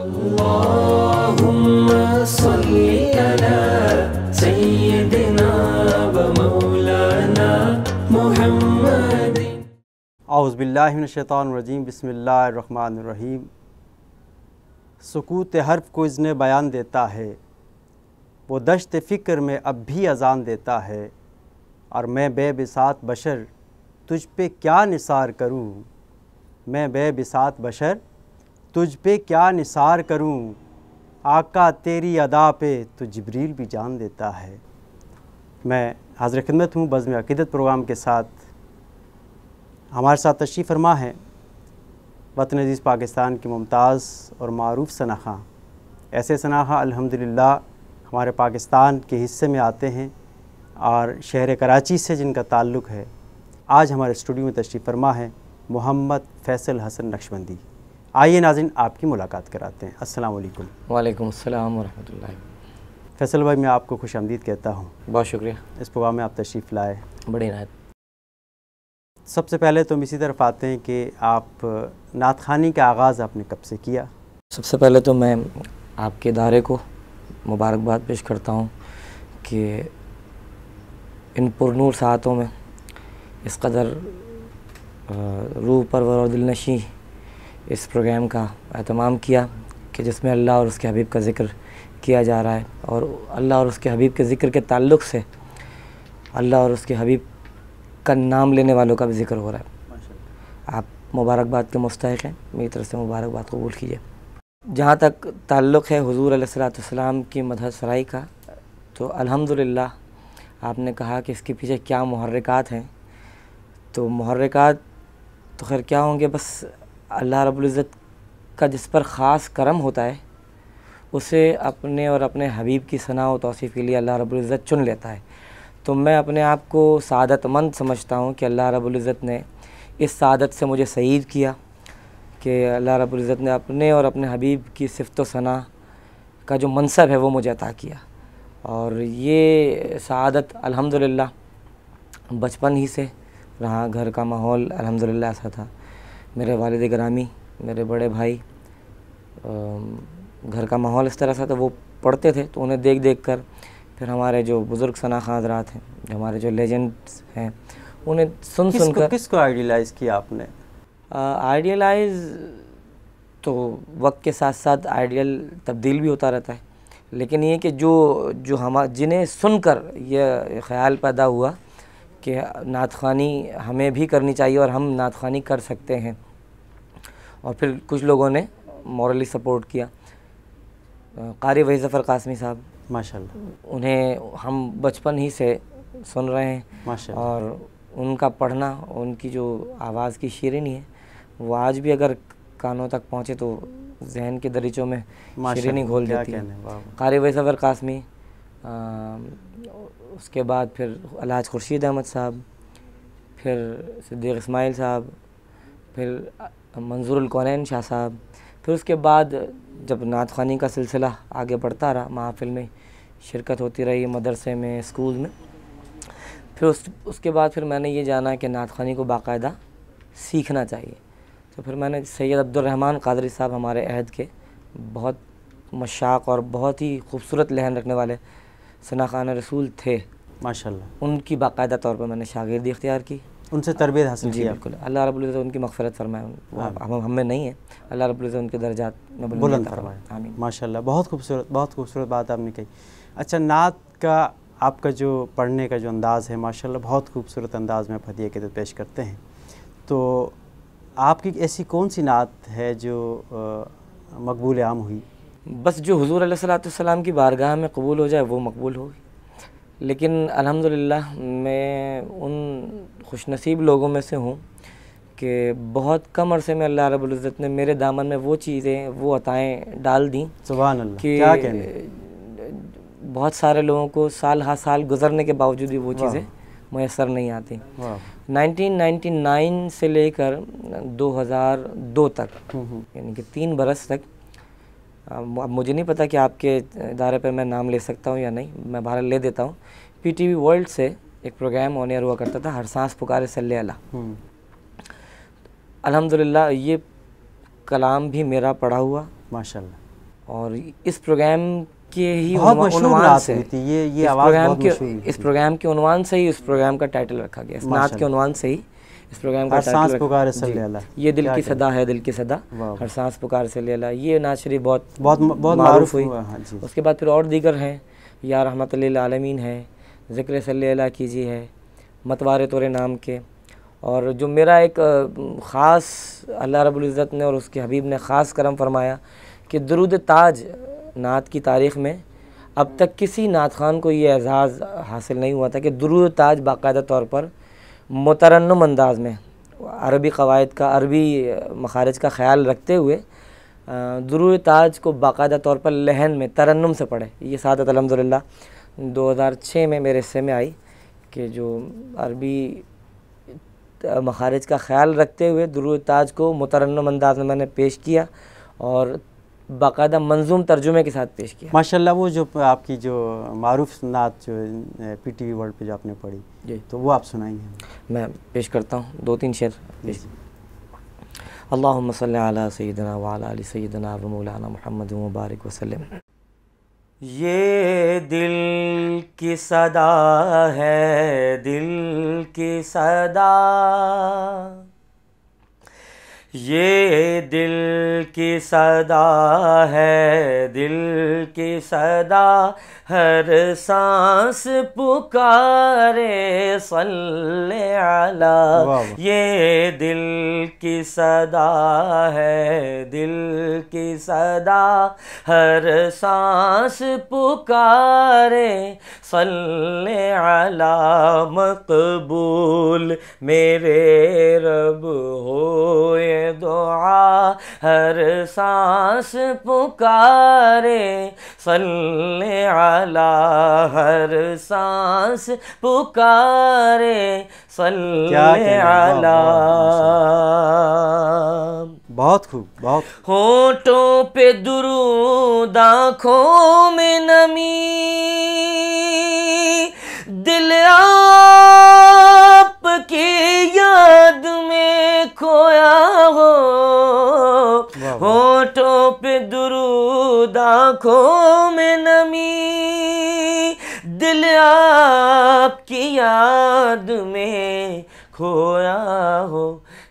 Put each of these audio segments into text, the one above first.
अल्लाहुम्मा सल्ली अला सय्यिदिना व मौलाना मुहम्मद। औज़ु बिल्लाहि मिनश शैतानिर रजीम, बिस्मिल्लाहिर रहमानिर रहीम। सुकूत हर्फ को इज़्ने बयान देता है, वो दश्त फ़िक्र में अब भी अज़ान देता है। और मैं बेबिसात बशर तुझ पे क्या निसार करूं, मैं बेबिसात बशर तुझ पे क्या निसार करूं। आका तेरी अदा पे तो जिब्रील भी जान देता है। मैं हाज़िर खिदमत हूँ बज़्म अक़ीदत प्रोग्राम के साथ। हमारे साथ तशरीफ़ फरमा है वतन अज़ीज़ पाकिस्तान की मुमताज़ और मारूफ़ सनाख़ा। ऐसे सनाख़ा अल्हम्दुलिल्लाह हमारे पाकिस्तान के हिस्से में आते हैं और शहर कराची से जिनका ताल्लुक़ है। आज हमारे स्टूडियो में तशरीफ़ फरमा है मोहम्मद फ़ैसल हसन नक्शबंदी। आइए नाज़रीन आपकी मुलाकात कराते हैं। अस्सलाम वालेकुम। वालेकुम अस्सलाम व रहमतुल्लाहि। फ़ैसल भाई, मैं आपको खुशामदीद कहता हूँ। बहुत शुक्रिया, इस प्रोग्राम में आप तशरीफ़ लाए। बड़ी नायत। सबसे पहले तो हम इसी तरफ आते हैं कि आप नात ख़्वानी का आगाज़ आपने कब से किया? सबसे पहले तो मैं आपके इदारे को मुबारकबाद पेश करता हूँ कि इन पुरनूर सातों में इस कदर रूह परवर और दिलनशी इस प्रोग्राम का एहतमाम किया कि जिसमें अल्लाह और उसके हबीब का ज़िक्र किया जा रहा है। और अल्लाह और उसके हबीब के ज़िक्र के ताल्लुक़ से अल्लाह और उसके हबीब का नाम लेने वालों का भी ज़िक्र हो रहा है। आप मुबारकबाद के मुस्तहिक़ हैं, मेरी तरफ से मुबारकबाद कबूल कीजिए। जहाँ तक ताल्लुक़ है हुज़ूर अलैहिस्सलाम की मदह सराई का, तो अल्हम्दुलिल्लाह आपने कहा कि इसके पीछे क्या मुहर्रिकात हैं। तो मुहर्रिकात तो खैर क्या होंगे, बस अल्लाह रब्बुल इज़्ज़त का जिस पर ख़ास करम होता है उसे अपने और अपने हबीब की सना व तौसीफ़ के लिए अल्लाह रब्बुल इज़्ज़त चुन लेता है। तो मैं अपने आप को सआदतमंद समझता हूँ कि अल्लाह रब्बुल इज़्ज़त ने इस सआदत से मुझे सईद किया कि अल्लाह रब्बुल इज़्ज़त ने अपने और अपने हबीब की सिफ़त व सना का जो मनसब है वो मुझे अता किया। और ये सआदत अल्हम्दुलिल्लाह बचपन ही से रहा। घर का माहौल अल्हम्दुलिल्लाह ऐसा था। मेरे वालिद गिरामी, मेरे बड़े भाई, घर का माहौल इस तरह से था, वो पढ़ते थे तो उन्हें देख देख कर फिर हमारे जो बुज़ुर्ग सनाख़ा हज़रात हैं, हमारे जो लेजेंड्स हैं, उन्हें सुन कर किसको आइडियलाइज़ किया आपने? आइडियलाइज़ तो वक्त के साथ साथ आइडियल तब्दील भी होता रहता है, लेकिन ये कि जो हम जिन्हें सुनकर यह ख़्याल पैदा हुआ कि नात ख़्वानी हमें भी करनी चाहिए और हम नात ख़्वानी कर सकते हैं, और फिर कुछ लोगों ने मॉरली सपोर्ट किया। क़ारी वही ज़फ़र क़ासमी साहब माशाल्लाह, उन्हें हम बचपन ही से सुन रहे हैं माशाल्लाह। और उनका पढ़ना, उनकी जो आवाज़ की शीरीनी है वो आज भी अगर कानों तक पहुँचे तो जहन के दरीचों में शीरीनी घोल देती है। क़ारी वही ज़फ़र क़ासमी, उसके बाद फिर अलहाज खुर्शीद अहमद साहब, फिर सिद्दीक़ इस्माइल साहब, फिर मंजूरुल कौनैन शाह साहब। फिर उसके बाद जब नात ख़्वानी का सिलसिला आगे बढ़ता रहा, महफ़िल में शिरकत होती रही, मदरसे में, स्कूल में, फिर उसके बाद फिर मैंने ये जाना कि नात ख़्वानी को बाकायदा सीखना चाहिए। तो फिर मैंने सैयद अब्दुर्रहमान क़ादरी साहब, हमारे अहद के बहुत मशाक और बहुत ही खूबसूरत लहन रखने वाले सनाख़ान रसूल थे माशाल्लाह, उनकी बाकायदा तौर पर मैंने शागिर्दी इख्तियार की, उनसे तरबियत हासिल की। बिल्कुल। अल्लाह रब्बुल इज़्ज़त उनकी मग़फ़िरत फ़रमाए, हम में नहीं है, अल्लाह रब्बुल इज़्ज़त उनके दर्जात में बुलंद फरमाए, आमीन। माशाल्लाह, बहुत खूबसूरत बात आपने कही। अच्छा, नात का आपका जो पढ़ने का जो अंदाज़ है माशाल्लाह बहुत खूबसूरत अंदाज़ में आप हदीया के पेश करते हैं। तो आपकी ऐसी कौन सी नात है जो मकबूल आम हुई? बस जो हुज़ूर अलैहिस्सलाम की बारगाह में कबूल हो जाए वो मकबूल होगी। लेकिन अल्हम्दुलिल्लाह मैं उन खुशनसीब लोगों में से हूँ कि बहुत कम अरसे में अल्लाह रब्बुल इज़्ज़त ने मेरे दामन में वो चीज़ें, वो अताएँ डाल दी सुभान अल्लाह, कि क्या कहने। बहुत सारे लोगों को साल हा साल गुज़रने के बावजूद भी वो चीज़ें मुयस्सर नहीं आती। 1999 से लेकर 2002 तक, यानी कि 3 बरस तक, अब मुझे नहीं पता कि आपके इदारे पर मैं नाम ले सकता हूँ या नहीं, मैं बहरहाल ले देता हूँ। PTV वर्ल्ड से एक प्रोग्राम ऑन एयर हुआ करता था, हर सांस पुकारे सल्ले अला। अल्हम्दुलिल्लाह ये कलाम भी मेरा पढ़ा हुआ माशाल्लाह, और इस प्रोग्राम के ही बहुत मशहूर उन्वान नात से हुई थी, ये आवाज़ बहुत मशहूर हुई इस थी। प्रोग्राम के उन्वान से ही उस प्रोग्राम का टाइटल रखा गया, इस नात के उन्वान से ही इस प्रोग्राम का हर सांस टाइटल पुकारे जी, सल्ले अला। ये दिल क्या की कहना? सदा है, दिल की सदा, वाह, हर सांस पुकार से ले अला, ये नात शरीफ बहुत बहुत मारूफ हुई। हुआ। हाँ जी। उसके बाद फिर और दीगर हैं, या रहमत लिल आलमीन है, ज़िक्र सल्ले अला कीजिए है, मतवारे तोरे नाम के। और जो मेरा एक ख़ास अल्लाह रब्बुल इज़्ज़त ने और उसके हबीब ने ख़ास करम फरमाया कि दुरूद ताज नात की तारीख़ में अब तक किसी नात ख़ान को ये एज़ाज़ हासिल नहीं हुआ था कि दुरूद ताज बाकायदा तौर पर मुतरन्नुम अंदाज में अरबी क़वायद का, अरबी मखारिज का ख़याल रखते हुए दुरूद ताज को बाकायदा तौर पर लहन में तरन्नुम से पढ़े। ये सादत अल्हम्दुलिल्लाह 2006 में मेरे हिस्से में आई कि जो अरबी मखारिज का ख़याल रखते हुए दुरूद ताज को मुतरन्नुम अंदाज में मैंने पेश किया और बाकायदा मंजूम तर्जुमे के साथ पेश किया। माशाल्लाह। वो जो आपकी जो मारूफ नात जो PTV वर्ल्ड पे जो आपने पढ़ी जी, तो वो आप सुनाएंगे। मैं पेश करता हूँ 2-3 शेर पेश। अल्लाहुम्मा सल्ली अला सय्यिदिना व अला आलि सय्यिदिना व मौलाना मुहम्मद व बारिक वसल्लम। ये दिल की सदा है, दिल की सदा, ये दिल की सदा है, दिल की सदा, हर सांस पुकारे सल्ले अला। ये दिल की सदा है, दिल की सदा, हर सांस पुकारे सल्ले अला। मकबूल मेरे रब हो ये दुआ, हर सांस पुकारे सल्ले अला, हर सांस पुकारे सल्ले अला। बहुत खूब, बहुत। होठों पे दुरूद, आँखों में नमी, दिल आपकी याद में खोया हो। होठों पे दुरूद, आँखों में नमी, दिल आपकी याद में खोया हो।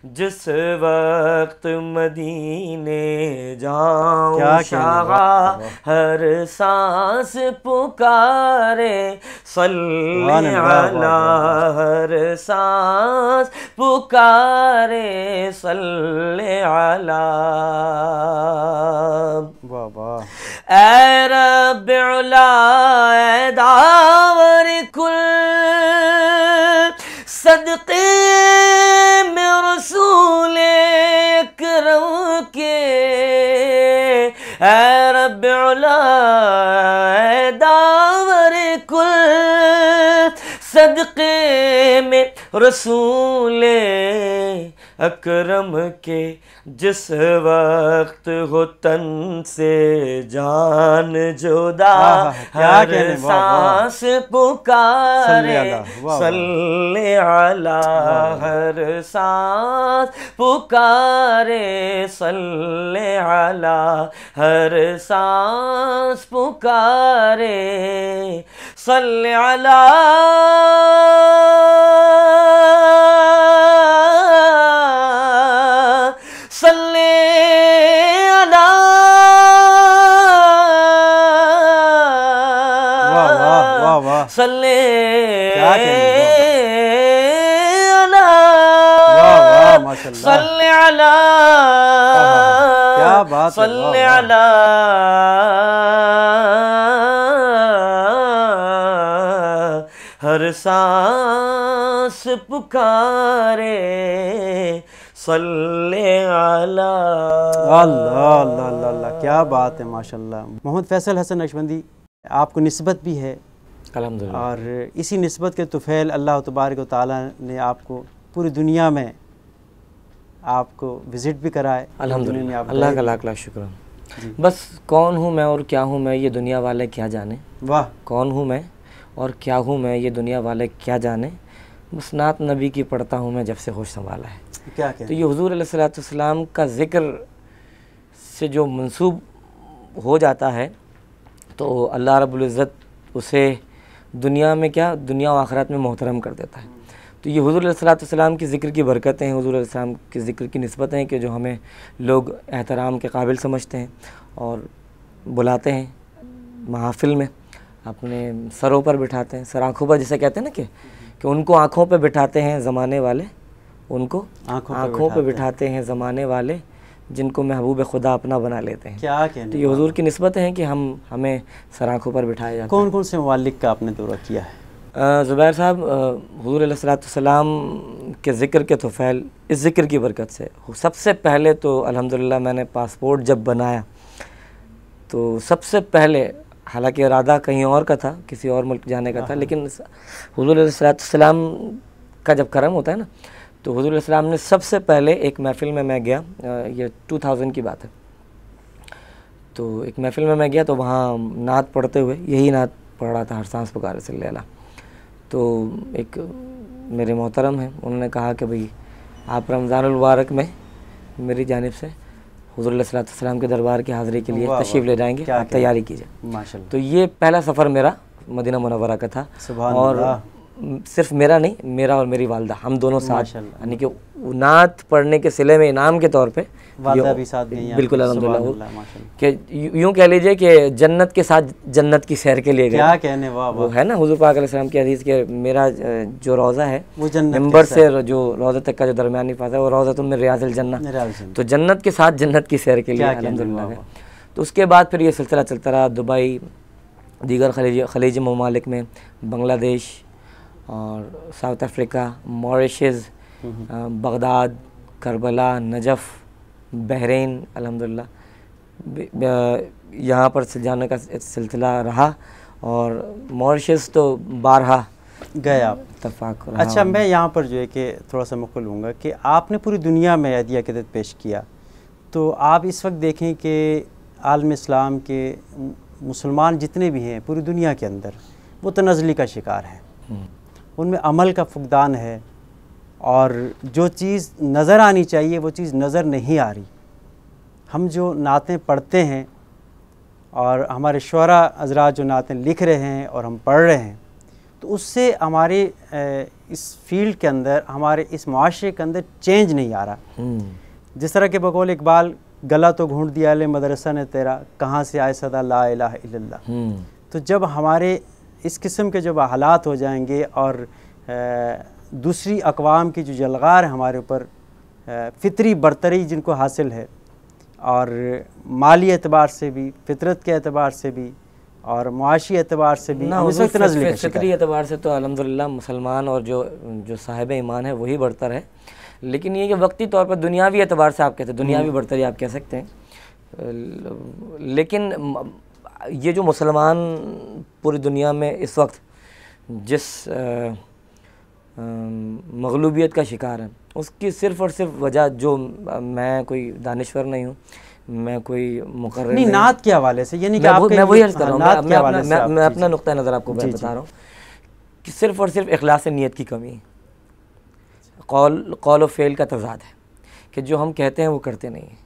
जिस वक्त मदीने जाऊं शागा, हर सांस पुकारे सल्ले अला, हर सांस पुकारे सल्ले अला। वाह वाह। ऐ रब्बे उला, ऐ दावर कुल, सदक़े में रसूल अकरम के। ऐ रब्बे उला, ऐ दावर कुल, सदक़े में रसूल अकरम के। जिस वक्त हो तन से जान जुदा, हर सांस पुकारे सल्ले अला, हर सांस पुकारे सल्ले अला, हर सांस पुकारे सल्ले अला। सल्ले अला, सल्ले अला, क्या बात, सल्ले अला। हर सांस पुकारे सल्ले अला। अल्लाह अल्लाह अल्लाह, क्या बात है माशाल्लाह। मोहम्मद फैसल हसन नक्शबंदी, आपको निस्बत भी है अल्हम्दुलिल्लाह, और इसी निस्बत के तुफ़ैल अल्लाह तबारक व तआला ने आपको पूरी दुनिया में आपको विज़िट भी कराए। अल्हम्दुलिल्लाह, अल्लाह का लाख लाख शुक्र। बस कौन हूँ मैं और क्या हूँ मैं, ये दुनिया वाले क्या जाने। वाह। कौन हूँ मैं और क्या हूँ मैं, ये दुनिया वाले क्या जाने। बस नात नबी की पढ़ता हूँ मैं जब से होश संभाला है। क्या तो ये हुज़ूर अलैहिस्सलातु वस्सलाम का ज़िक्र से जो मंसूब हो जाता है तो अल्लाह रब्बुल इज़्ज़त उसे दुनिया में क्या, दुनिया और आखिरत में मोहतरम कर देता है। तो ये हुज़ूर अलैहिस्सलातु वस्सलाम की ज़िक्र की बरकतें हैं, हुज़ूर अलैहिस्सलाम की ज़िक्र की निस्बतें हैं कि जो हमें लोग एहतराम के काबिल समझते हैं और बुलाते हैं महफ़िल में, अपने सरों पर बिठाते हैं, सर आँखों पर जिसे कहते हैं ना कि उनको आँखों पे बिठाते हैं ज़माने वाले, उनको आँखों पे बिठाते हैं ज़माने वाले, जिनको महबूब खुदा अपना बना लेते हैं। क्या कहने, तो ये हुज़ूर की निस्बत हैं कि हमें सर आँखों पर बिठाया जाता है। कौन कौन से मुअल्लिक़ का आपने दौरा किया है? ज़ुबैर साहब, हुज़ूर अलैहिस्सलातु वस्सलाम के ज़िक्र के तोफ़ैल इस ज़िक्र की बरकत से सबसे पहले तो अल्हम्दुलिल्लाह मैंने पासपोर्ट जब बनाया तो सबसे पहले, हालांकि इरादा कहीं और का था, किसी और मुल्क जाने का था, लेकिन हुज़ूर अलैहिस्सलातु वस्सलाम का जब करम होता है ना, तो हुज़ूर अलैहिस्सलाम ने सबसे पहले एक महफ़िल में मैं गया, ये 2000 की बात है, तो एक महफ़िल में मैं गया तो वहाँ नात पढ़ते हुए यही नात पढ़ रहा था, हर सांस पुकारे से लैला। तो एक मेरे मोहतरम हैं, उन्होंने कहा कि भाई आप रमज़ानुल मुबारक में मेरी जानिब से हुज़ूर अलैहिस्सलातु वस्सलाम के दरबार की हाज़िरी के लिए तशरीफ़ ले जाएंगे, आप तैयारी कीजिए। माशाअल्लाह। तो ये पहला सफ़र मेरा मदीना मुनव्वरा का था, और सिर्फ मेरा नहीं, मेरा और मेरी वालदा, हम दोनों साथ, यानी कि नात पढ़ने के सिले में इनाम के तौर पे वालदा भी साथ गई हैं। बिल्कुल अल्हम्दुलिल्लाह, कि यूँ कह लीजिए कि जन्नत के साथ जन्नत की सैर के लिए गए। क्या कहने, वाह वो है ना हुज़ूर पाक अलैहिस्सलाम की हदीस के, मेरा जो रोज़ा है वो जन्नत मिंबर से जो रोज़ा तक का जो दरमियानी फासला है वो रोज़ा मिन रियाज़िल जन्नह, तो जन्नत के साथ जन्नत की सैर के लिए अल्हम्दुलिल्लाह है। तो उसके बाद फिर ये सिलसिला चलता रहा, दुबई, दीगर खलीजी ममालिक में, बांग्लादेश और south Africa, Mauritius, Baghdad, Karbala, Najaf, Bahrain, अल्हम्दुलिल्लाह यहाँ पर जाने का सिलसिला रहा, और मॉरिशस तो बारहा गए आप, इत्तफ़ाक़ रहा। अच्छा, मैं यहाँ पर जो है कि थोड़ा सा मुक़ल लूँगा कि आपने पूरी दुनिया में हदिया क़दत पेश किया, तो आप इस वक्त देखें कि आलम इस्लाम के मुसलमान जितने भी हैं पूरी दुनिया के अंदर, वो तनज़्ज़ुली का शिकार हैं, उनमें अमल का फुक़दान है, और जो चीज़ नज़र आनी चाहिए वो चीज़ नज़र नहीं आ रही। हम जो नातें पढ़ते हैं और हमारे शुअरा हज़रात जो नातें लिख रहे हैं और हम पढ़ रहे हैं, तो उससे हमारे इस फील्ड के अंदर, हमारे इस मुआशरे के अंदर चेंज नहीं आ रहा। जिस तरह के बकौल इकबाल, गला तो घूंट दिया ले मदरसा ने तेरा, कहाँ से आए सदा ला इलाहा इल्लल्लाह। तो जब हमारे इस किस्म के जब हालात हो जाएंगे और दूसरी अक़वाम की जो जलगार है हमारे ऊपर, फ़ितरी बरतरी जिनको हासिल है, और माली एतबार से भी, फ़ितरत के एतबार से भी, और मुआशी एतबार से भी, फ़ितरी एतबार से तो अल्हम्दुलिल्लाह मुसलमान और जो साहिब ईमान है वही बरतर है, लेकिन ये कि वक्ती तौर पर दुनियावी एतबार से आप कहते हैं, दुनियावी बरतरी आप कह सकते हैं। लेकिन ये जो मुसलमान पूरी दुनिया में इस वक्त जिस मग़लूबियत का शिकार है, उसकी सिर्फ़ और सिर्फ वजह, जो मैं कोई दानिश्वर नहीं हूँ, मैं कोई मुक़र्रिर नहीं, नात के हवाले से, यानी कि मैं वही अर्ज़ कर रहा हूँ, मैं अपना नुक्ता नज़र आपको बता रहा हूँ कि सिर्फ़ और सिर्फ इखलास नियत की कमी है, कौल व फ़ेल का तज़ाद है, कि जो हम कहते हैं वो करते नहीं हैं,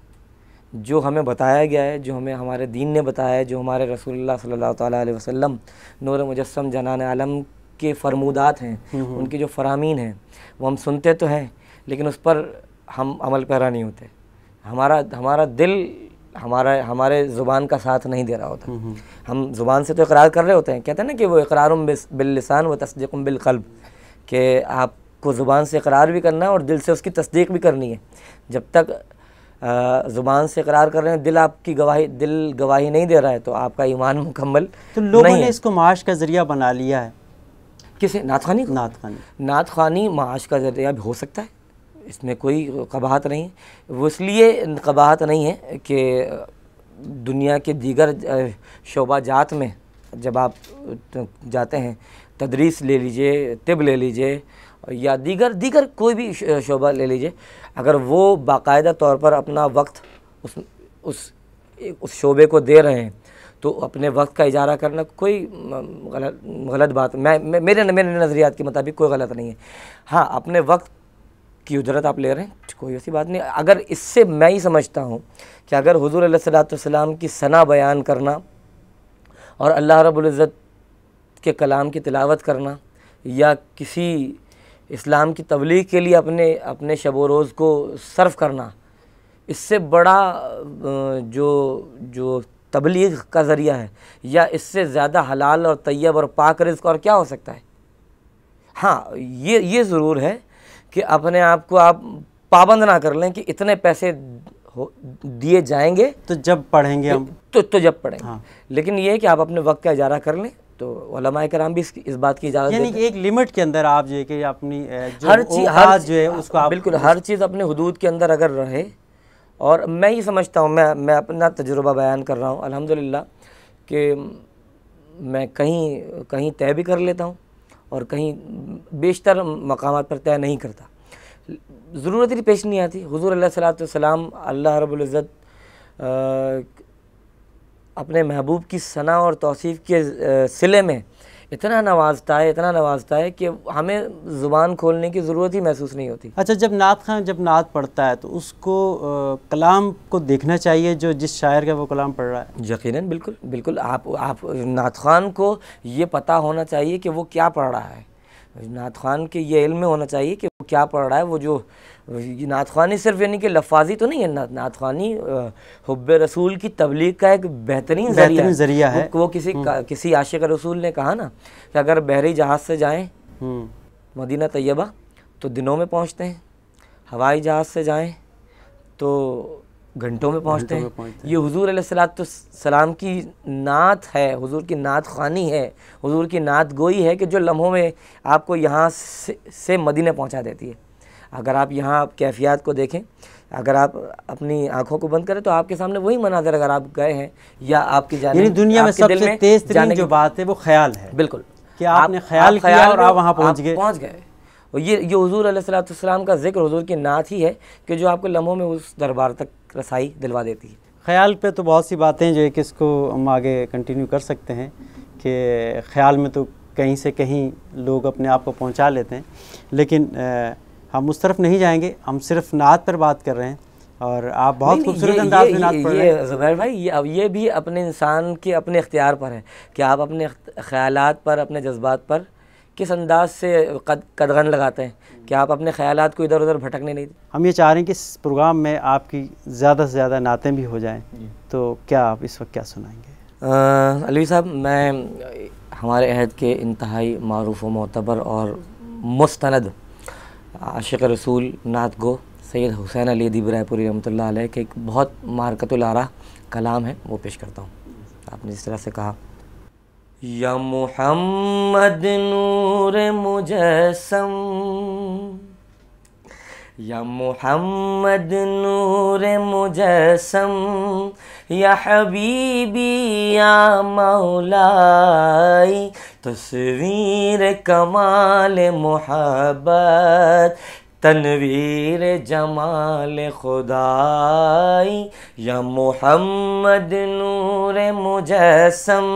जो हमें बताया गया है, जो हमें हमारे दीन ने बताया है, जो हमारे रसूलुल्लाह सल्लल्लाहु तआला अलैहि वसल्लम नूर मुजस्सम जनान आलम के फरमूदात हैं, उनकी जो फरामीन हैं, वो हम सुनते तो हैं, लेकिन उस पर हम अमल पैरा नहीं होते। हमारा दिल हमारे ज़ुबान का साथ नहीं दे रहा होता। हम ज़ुबान से तो इकरार कर रहे होते हैं, कहते हैं ना कि वो इकरारुम बिल लिसान व तस्दीक़ुम बिल क़ल्ब, कि आपको ज़ुबान से इकरार भी करना है और दिल से उसकी तस्दीक भी करनी है। जब तक ज़ुबान से इकरार कर रहे हैं, दिल गवाही नहीं दे रहा है, तो आपका ईमान मुकम्मल तो लोगों ने इसको माश का ज़रिया बना लिया है। किसे? नात ख़ानी माश का ज़रिया भी हो सकता है, इसमें कोई कबाहत नहीं है। वो इसलिए कबाहत नहीं है कि दुनिया के दीगर शोबा जात में जब आप जाते हैं, तदरीस ले लीजिए, तिब ले लीजिए, या दीगर कोई भी शोबा ले लीजिए, अगर वो बाकायदा तौर पर अपना वक्त उस शोबे को दे रहे हैं, तो अपने वक्त का इजारा करना कोई गलत बात, मेरे नज़रियात के मुताबिक कोई गलत नहीं है। हाँ, अपने वक्त की उजरत आप ले रहे हैं, कोई ऐसी बात नहीं। अगर इससे मैं ही समझता हूँ कि अगर हुज़ूर अलैहिस्सलाम की सना बयान करना और अल्लाह रब्बुल इज़्ज़त के कलाम की तिलावत करना या किसी इस्लाम की तबलीग के लिए अपने शब व रोज़ को सर्फ करना, इससे बड़ा जो तबलीग का ज़रिया है या इससे ज़्यादा हलाल और तैयब और पाक रिज़्क़ और क्या हो सकता है। हाँ, ये ज़रूर है कि अपने आप को आप पाबंद ना कर लें कि इतने पैसे दिए जाएंगे तो जब पढ़ेंगे हम, तो जब पढ़ेंगे। हाँ। लेकिन ये है कि आप अपने वक्त का इजारा कर लें, तो उलमाए कराम भी इस बात की इजाज़त यानी देते कि एक लिमिट के अंदर आप जो है कि अपनी हर औकात जो है उसको आप बिल्कुल हर चीज़ अपने हुदूद के अंदर अगर रहे। और मैं ये समझता हूँ, मैं अपना तजुर्बा बयान कर रहा हूँ अल्हम्दुलिल्लाह, कि मैं कहीं तय भी कर लेता हूँ और कहीं बेशतर मकामात पर तय नहीं करता। ज़रूरत ही पेश नहीं आती। हुज़ूर अलैहिस्सलाम अल्लाह रब्बुल इज़्ज़त अपने महबूब की सना और तौसीफ़ के सिले में इतना नवाजता है कि हमें ज़ुबान खोलने की ज़रूरत ही महसूस नहीं होती। अच्छा, जब नात खां जब नात पढ़ता है तो उसको कलाम को देखना चाहिए, जो जिस शायर का वो कलाम पढ़ रहा है। यकीनन, बिल्कुल आप नात खान को ये पता होना चाहिए कि वो क्या पढ़ रहा है। नात खान के ये इल्म में होना चाहिए कि वो क्या पढ़ रहा है। वो जो नात ख़वानी सिर्फ यानी कि लफाजी तो नहीं है, नात ख़वानी हुब्बे रसूल की तबलीग का एक बेहतरीन ज़रिया है। वो किसी आशिक़ रसूल ने कहा ना कि अगर बहरी जहाज़ से जाएं मदीना तैयबा तो दिनों में पहुंचते हैं, हवाई जहाज़ से जाएं तो घंटों में पहुंचते हैं। ये हुज़ूर अलैहिस्सलाम की नात है, हुज़ूर की नात ख़वानी है, हुज़ूर की नात गोई है कि जो लम्हों में आपको यहाँ से मदीने पहुँचा देती है। अगर आप यहाँ कैफियत को देखें, अगर आप अपनी आंखों को बंद करें तो आपके सामने वही मनाज़र अगर आप गए हैं या आपकी जाने दुनिया में सबसे तेज़ तरीन जो बात है वो ख्याल है। बिल्कुल, कि आपने ख्याल किया और आप वहाँ पहुँच गए। और ये हुज़ूर अलैहिस्सलाम का ज़िक्र, हुज़ूर की नात ही है कि जो आपको लम्हों में उस दरबार तक रसाई दिलवा देती है। ख्याल पे तो बहुत सी बातें जो है कि इसको हम आगे कंटिन्यू कर सकते हैं कि ख्याल में तो कहीं से कहीं लोग अपने आप को पहुँचा लेते हैं, लेकिन हम उस तरफ नहीं जाएंगे। हम सिर्फ नात पर बात कर रहे हैं और आप बहुत खूबसूरत अंदाज में नात पढ़ रहे हैं। ज़ुबैर भाई, ये भी अपने इंसान के अपने इख्तियार पर है कि आप अपने ख़यालात पर, अपने जज्बात पर किस अंदाज से कदगन लगाते हैं कि आप अपने ख़यालात को इधर उधर भटकने नहीं। हम ये चाह रहे हैं कि इस प्रोग्राम में आपकी ज़्यादा से ज़्यादा नातें भी हो जाएँ, तो क्या आप इस वक्त क्या सुनाएंगे? अलवी साहब, मैं हमारे अहद के इंतहाई मारूफ़ व मोतबर और मुस्तनद आशिक़ रसूल नात गो सैयद हुसैन अली अदीब रायपुरी रहमतुल्लाह अलैह के एक बहुत मारकतुल आरा कलाम है, वो पेश करता हूँ। आपने जिस तरह से कहा, या मुहम्मद नूर मुजस्सम, या मुहम्मद नूर मुजस्सम, या हबीबी या मौलाई, तस्वीर कमाल मोहब्बत, तनवीर जमाल खुदाई, या मुहम्मद नूर मुजस्सम,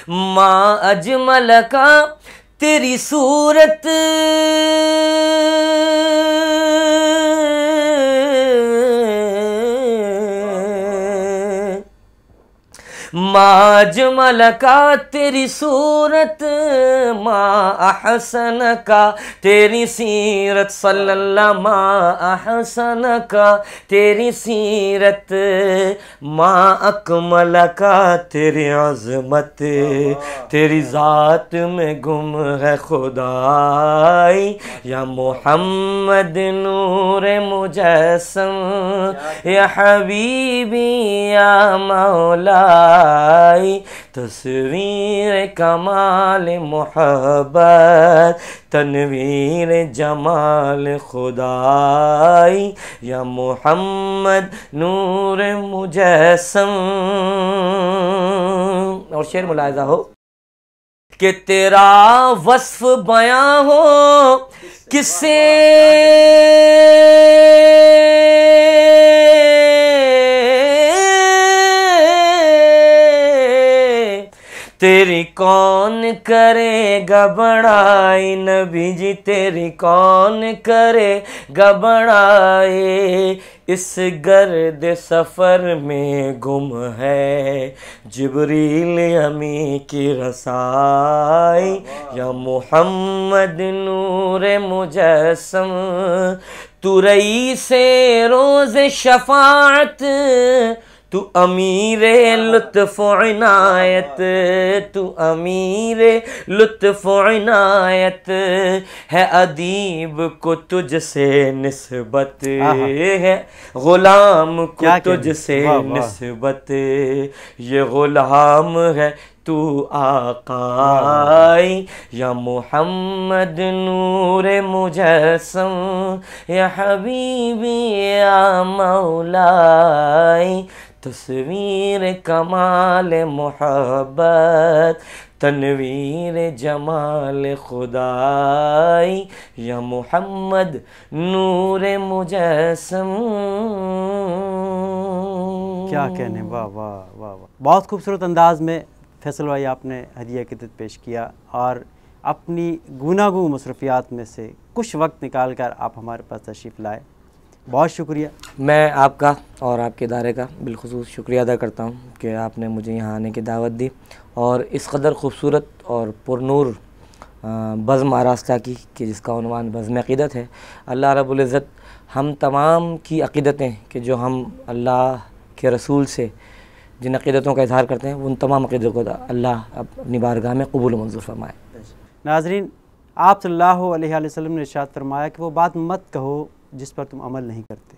माँ अजमल का तेरी सूरत, माँ अजमल का तेरी सूरत, माँ अहसन का तेरी सीरत, सल्लल्लाहु माँ अहसन का तेरी सीरत, माँ अकमल का तेरी अज़मत, तेरी ज़ात में गुम है खुदाई, या मोहम्मद नूर मुजस्सम, या हबीबी या मौला, तस्वीर कमाल मोहब्बत, तनवीर जमाल खुदाई, या मोहम्मद नूर मुजस्सम। और शेर मुलाहिज़ा हो कि तेरा वस्फ बयां हो किससे, तेरी कौन करेगा बड़ाई नबी जी, तेरी कौन करेगा बड़ाई। इस गर्द सफ़र में गुम है जिब्रील अमी की रसाई। या मोहम्मद नूर मुजस्सम, तू रईसे रोज़ शफ़ाअत, तू अमीरे लुत्फ़ इनायत, तू अमीरे लुत्फ़ इनायत है। अदीब को तुझसे निस्बत है, ग़ुलाम को तुझसे निस्बत, ये ग़ुलाम है तू आकाई। या मोहम्मद नूर मुजस्सम, या हबीबी या मौलाई। तस्वीर कमाल मोहब्बत, तनवीर जमाल खुदाई। या मोहम्मद नूर मुजस्सम। क्या कहने, वाह वाह वाह वाह। बहुत खूबसूरत अंदाज में फैसल भाई आपने हदिया अक़ीदत पेश किया और अपनी गुनागू मसरूफ़ियात में से कुछ वक्त निकाल कर आप हमारे पास तशरीफ़ लाए, बहुत शुक्रिया। मैं आपका और आपके इदारे का बिलख़ुसूस शुक्रिया अदा करता हूँ कि आपने मुझे यहाँ आने की दावत दी और इस कदर ख़ूबसूरत और पुरनूर बज़्म आरास्ता की कि जिसका उन्वान बज़्म अक़ीदत है। अल्लाह रब्बुल इज़्ज़त हम तमाम की अक़ीदतें कि जो हम अल्लाह के रसूल से जिन अक़ीदतों का इज़हार करते हैं उन तमाम अक़ीदतों को अल्लाह अपनी बारगाह में कबूल मंजूर फरमाए। नाज़रीन, आप सल्लल्लाहु अलैहि वसल्लम ने इरशाद फरमाया कि वो बात मत कहो जिस पर तुम अमल नहीं करते।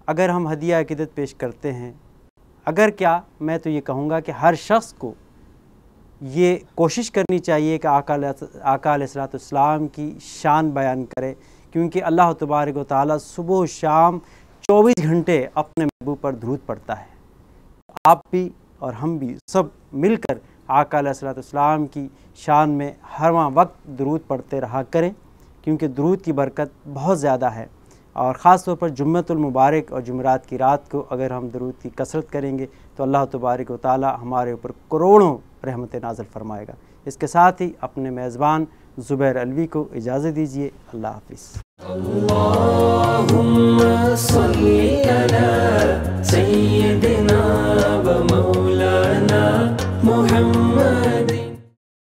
अगर हम हदिया अक़ीदत पेश करते हैं, अगर क्या, मैं तो ये कहूँगा कि हर शख्स को ये कोशिश करनी चाहिए कि आका अलैहिस्सलाम की शान बयान करे, क्योंकि अल्लाह तबारक व तआला सुबह शाम 24 घंटे अपने महबूब पर दुरूद पढ़ता है। आप भी और हम भी सब मिलकर आका अलैहिस्सलाम की शान में हर वक्त दुरूद पढ़ते रहा करें, क्योंकि दुरूद की बरकत बहुत ज़्यादा है। और ख़ास तौर पर जुम्मतुल मुबारक और जुमेरात की रात को अगर हम दुरूद की कसरत करेंगे तो अल्लाह तबारक व तआला हमारे ऊपर करोड़ों रहमतें नाज़िल फरमाएगा। इसके साथ ही अपने मेज़बान ज़ुबैर अलवी को इजाज़त दीजिए। अल्लाह हाफ़िज़।